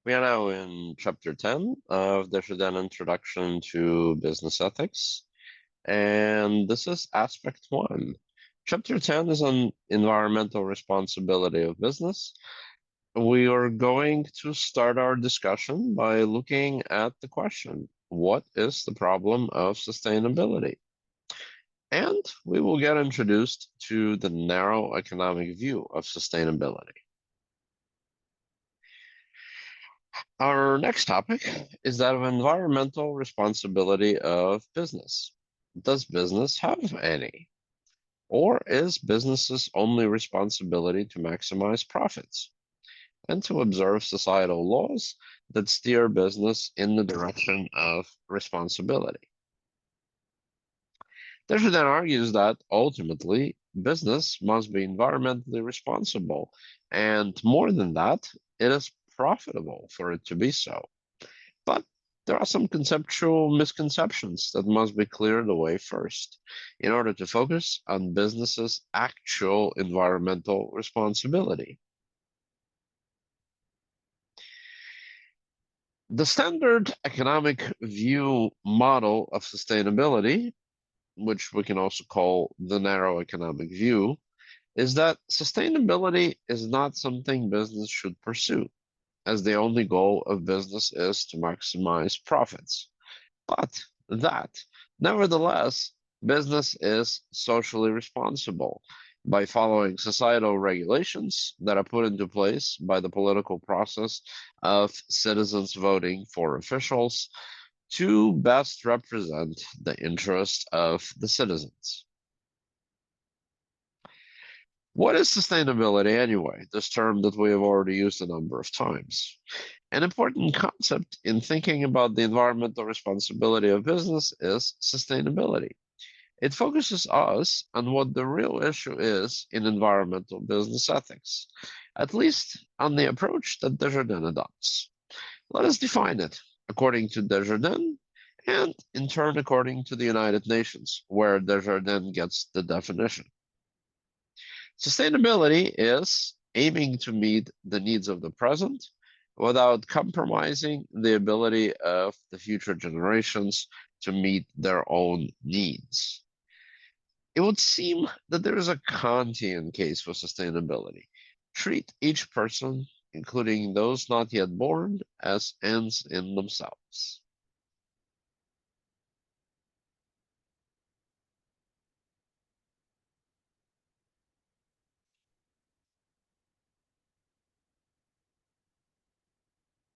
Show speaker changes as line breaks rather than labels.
We are now in Chapter 10 of Desjardins Introduction to Business Ethics, and this is Aspect 1. Chapter 10 is on environmental responsibility of business. We are going to start our discussion by looking at the question, what is the problem of sustainability? And we will get introduced to the narrow economic view of sustainability. Our next topic is that of environmental responsibility of business. Does business have any? Or is business's only responsibility to maximize profits and to observe societal laws that steer business in the direction of responsibility? Desjardins argues that ultimately business must be environmentally responsible, and more than that, it is profitable for it to be so. But there are some conceptual misconceptions that must be cleared away first in order to focus on business's actual environmental responsibility. The standard economic view model of sustainability, which we can also call the narrow economic view, is that sustainability is not something business should pursue, as the only goal of business is to maximize profits. But that, nevertheless, business is socially responsible by following societal regulations that are put into place by the political process of citizens voting for officials to best represent the interests of the citizens. What is sustainability anyway? This term that we have already used a number of times. An important concept in thinking about the environmental responsibility of business is sustainability. It focuses us on what the real issue is in environmental business ethics, at least on the approach that Desjardins adopts. Let us define it according to Desjardins and in turn according to the United Nations, where Desjardins gets the definition. Sustainability is aiming to meet the needs of the present without compromising the ability of the future generations to meet their own needs. It would seem that there is a Kantian case for sustainability. Treat each person, including those not yet born, as ends in themselves.